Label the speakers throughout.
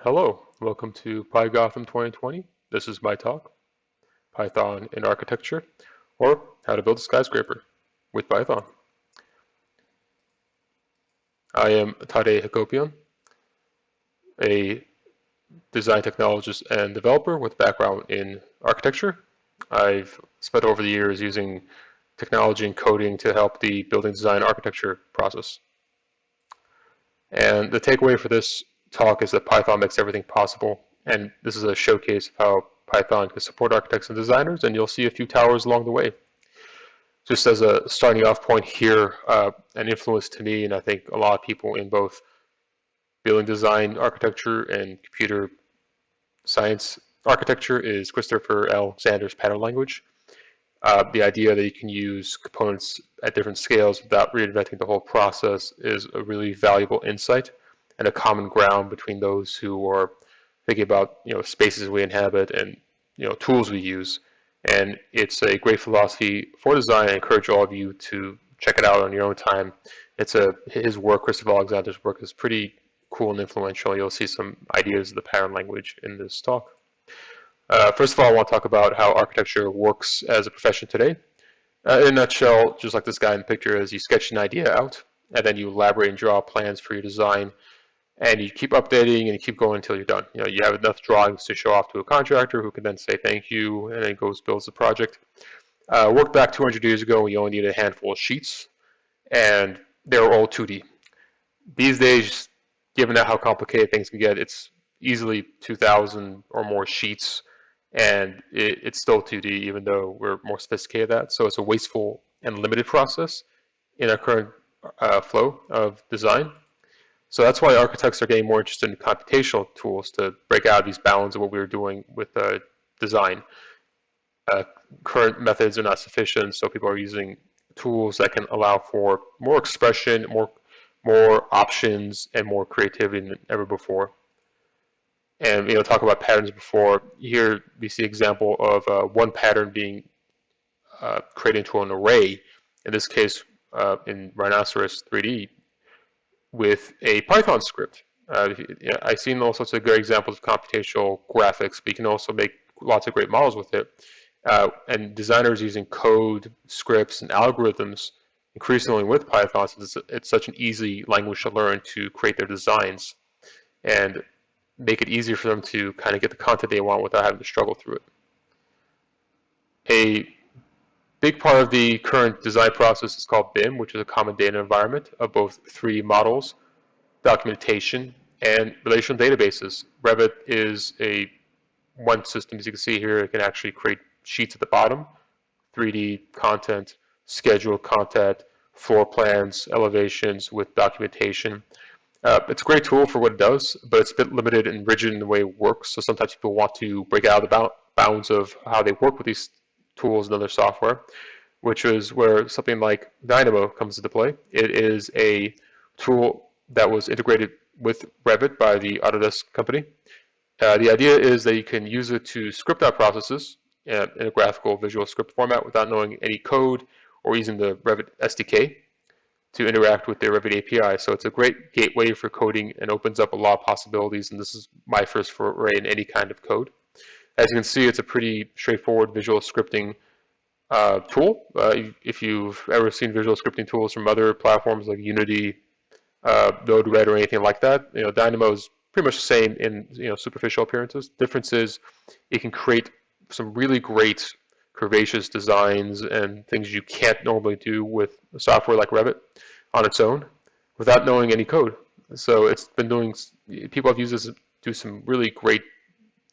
Speaker 1: Hello, welcome to PyGotham 2020. This is my talk, Python in Architecture, or How to Build a Skyscraper with Python. I am Tadeh Hakopian, a design technologist and developer with a background in architecture. I've spent over the years using technology and coding to help the building design architecture process. And the takeaway for this talk is that Python makes everything possible, and this is a showcase of how Python can support architects and designers, and you'll see a few towers along the way. Just as a starting off point here, an influence to me, and I think a lot of people in both building design architecture and computer science architecture, is Christopher L. Sanders' pattern language. The idea that you can use components at different scales without reinventing the whole process is a really valuable insight and a common ground between those who are thinking about spaces we inhabit and tools we use. And it's a great philosophy for design. I encourage all of you to check it out on your own time. His work, Christopher Alexander's work, is pretty cool and influential. You'll see some ideas of the pattern language in this talk. First of all, I want to talk about how architecture works as a profession today. In a nutshell, just like this guy in the picture is, you sketch an idea out, and then you elaborate and draw plans for your design, and you keep updating and you keep going until you're done. You have enough drawings to show off to a contractor who can then say thank you, and then goes builds the project. Worked back 200 years ago, we only needed a handful of sheets, and they were all 2D. These days, given how complicated things can get, it's easily 2,000 or more sheets, and it's still 2D, even though we're more sophisticated at that. So it's a wasteful and limited process in our current flow of design. So that's why architects are getting more interested in computational tools to break out of these bounds of what we were doing with design. Current methods are not sufficient, so people are using tools that can allow for more expression, more options, and more creativity than ever before. And talk about patterns before. Here we see an example of one pattern being created into an array. In this case, in Rhinoceros 3D, with a Python script. I've seen all sorts of great examples of computational graphics, but you can also make lots of great models with it. And designers using code, scripts, and algorithms increasingly with Python, since it's such an easy language to learn to create their designs and make it easier for them to kind of get the content they want without having to struggle through it. A big part of the current design process is called BIM, which is a common data environment of both 3D models, documentation, and relational databases. Revit is one system, as you can see here. It can actually create sheets at the bottom, 3D content, scheduled content, floor plans, elevations with documentation. It's a great tool for what it does, but it's a bit limited and rigid in the way it works. So sometimes people want to break out of the bounds of how they work with these tools and other software, which is where something like Dynamo comes into play. It is a tool that was integrated with Revit by the Autodesk company. The idea is that you can use it to script out processes in a graphical visual script format without knowing any code or using the Revit SDK to interact with their Revit API. So it's a great gateway for coding and opens up a lot of possibilities, and this is my first foray in any kind of code. As you can see, it's a pretty straightforward visual scripting tool. If you've ever seen visual scripting tools from other platforms like Unity, Node-RED, or anything like that, Dynamo is pretty much the same in superficial appearances. Difference is it can create some really great curvaceous designs and things you can't normally do with software like Revit on its own without knowing any code. So it's been doing, people have used this to do some really great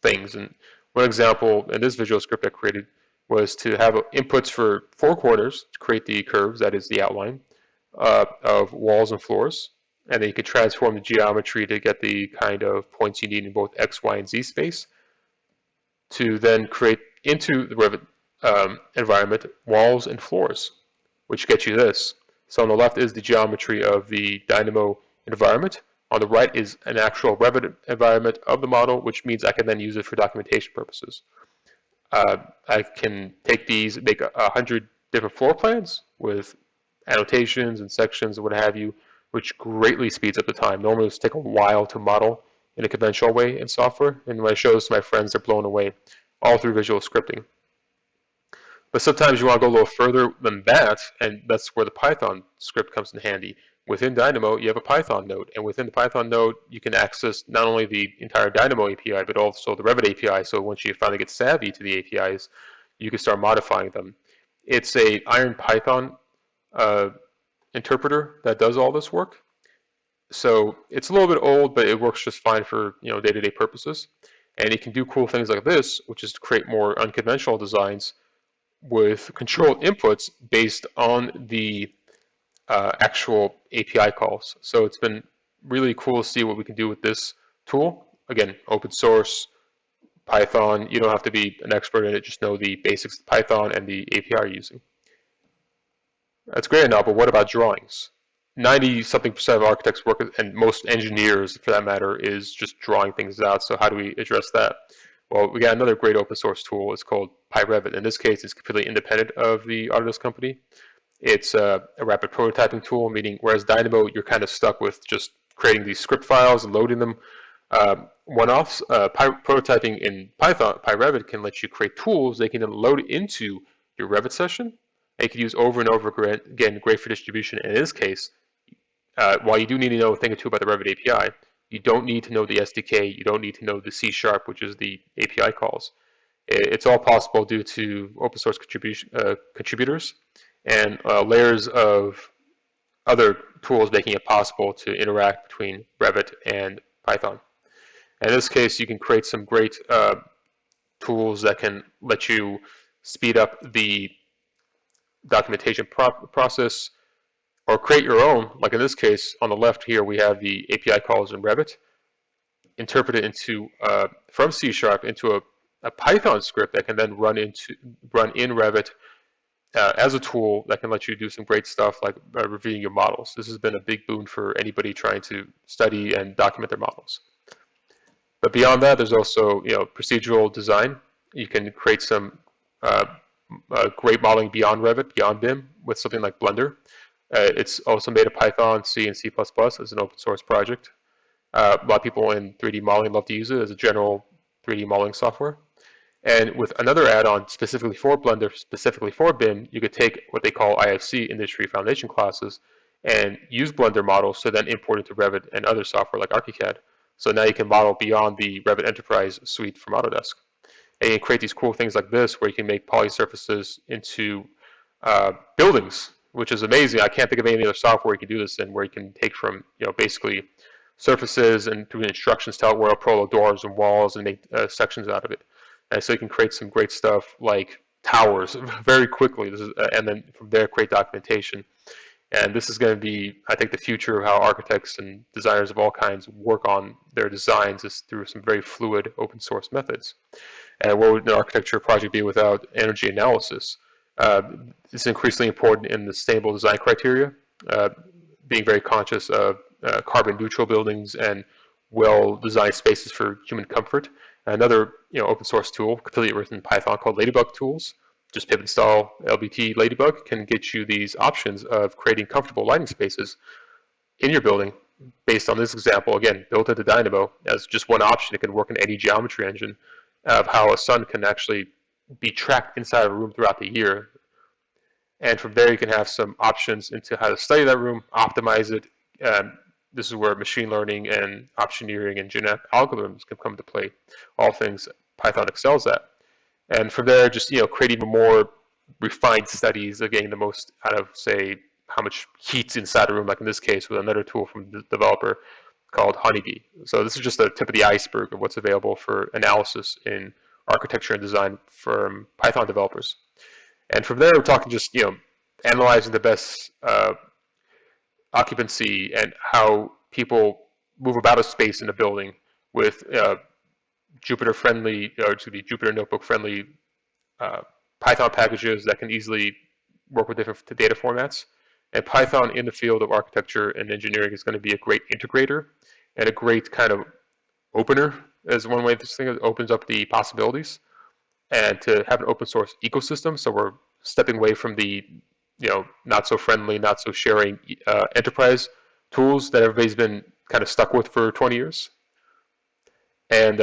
Speaker 1: things. And one example in this visual script I created was to have inputs for 4 corners to create the curves, that is the outline, of walls and floors. And then you could transform the geometry to get the kind of points you need in both X, Y, and Z space to then create into the Revit environment walls and floors, which gets you this. So on the left is the geometry of the Dynamo environment. On the right is an actual Revit environment of the model, which means I can then use it for documentation purposes. I can take these, make 100 different floor plans with annotations and sections and what have you, which greatly speeds up the time. Normally it would take a while to model in a conventional way in software. And when I show this to my friends, they're blown away, all through visual scripting. But sometimes you want to go a little further than that, and that's where the Python script comes in handy. Within Dynamo, you have a Python node, and within the Python node, you can access not only the entire Dynamo API, but also the Revit API. So once you finally get savvy to the APIs, you can start modifying them. It's a Iron Python interpreter that does all this work. So it's a little bit old, but it works just fine for day-to-day purposes. And it can do cool things like this, which is to create more unconventional designs with controlled inputs based on the actual API calls. So it's been really cool to see what we can do with this tool. Again, open source, Python. You don't have to be an expert in it, just know the basics of Python and the API you're using. That's great enough, but what about drawings? 90-something% of architects' work, and most engineers for that matter, is just drawing things out. So how do we address that? Well, we got another great open source tool. It's called PyRevit. In this case, it's completely independent of the Autodesk company. It's a rapid prototyping tool, meaning whereas Dynamo, you're kind of stuck with just creating these script files and loading them one-offs. Prototyping in Python, PyRevit can let you create tools they can then load into your Revit session, and you can use over and over again, great for distribution. In this case, while you do need to know a thing or two about the Revit API, you don't need to know the SDK, you don't need to know the C#, which is the API calls. It's all possible due to open source contributors and layers of other tools making it possible to interact between Revit and Python. In this case, you can create some great tools that can let you speed up the documentation process, or create your own. Like in this case, on the left here, we have the API calls in Revit, interpreted into from C# into a Python script that can then run in Revit as a tool that can let you do some great stuff like reviewing your models. This has been a big boon for anybody trying to study and document their models. But beyond that, there's also procedural design. You can create some great modeling beyond Revit, beyond BIM, with something like Blender. It's also made of Python, C, and C++ as an open source project. A lot of people in 3D modeling love to use it as a general 3D modeling software. And with another add-on specifically for Blender, specifically for BIM, you could take what they call IFC, Industry Foundation classes, and use Blender models to then import into Revit and other software like ArchiCAD. So now you can model beyond the Revit Enterprise suite from Autodesk. And you can create these cool things like this where you can make poly surfaces into buildings, which is amazing. I can't think of any other software you can do this in, where you can take from basically surfaces and through instructions tell it where to pull doors and walls and make sections out of it. And so you can create some great stuff like towers very quickly. And then from there create documentation. And this is going to be, I think, the future of how architects and designers of all kinds work on their designs, is through some very fluid open source methods. And what would an architecture project be without energy analysis? It's increasingly important in the sustainable design criteria, being very conscious of carbon neutral buildings and well-designed spaces for human comfort. Another open source tool, completely written in Python, called Ladybug Tools. Just pip install LBT Ladybug, can get you these options of creating comfortable lighting spaces in your building based on this example, again, built into Dynamo as just one option. It can work in any geometry engine of how a sun can actually be tracked inside of a room throughout the year. And from there, you can have some options into how to study that room, optimize it. This is where machine learning and optioneering and genetic algorithms can come into play, all things Python excels at. And from there, just create even more refined studies of getting the most out of, say, how much heat's inside a room, like in this case with another tool from the developer called Honeybee. So this is just the tip of the iceberg of what's available for analysis in architecture and design from Python developers. And from there, we're talking just analyzing the best occupancy and how people move about a space in a building with Jupyter Notebook-friendly Python packages that can easily work with different data formats. And Python in the field of architecture and engineering is going to be a great integrator and a great kind of opener, as one way this thing opens up the possibilities. And to have an open source ecosystem, so we're stepping away from the not so friendly, not so sharing, enterprise tools that everybody's been kind of stuck with for 20 years. And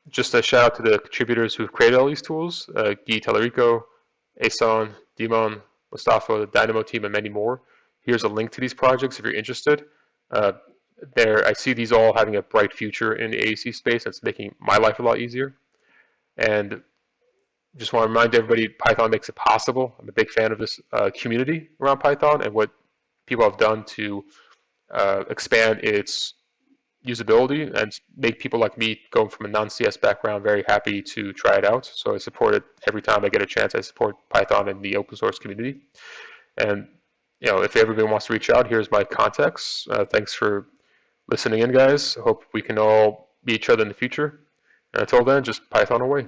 Speaker 1: just a shout out to the contributors who've created all these tools, Guy Tellerico, Asan, Dimon, Mustafa, the Dynamo team, and many more. Here's a link to these projects if you're interested. Uh, I see these all having a bright future in the AEC space. It's making my life a lot easier. And just want to remind everybody, Python makes it possible. I'm a big fan of this community around Python and what people have done to expand its usability and make people like me, going from a non-CS background, very happy to try it out. So I support it every time I get a chance. I support Python in the open source community. And if everybody wants to reach out, here's my contacts. Thanks for listening in, guys. I hope we can all meet each other in the future. And until then, just Python away.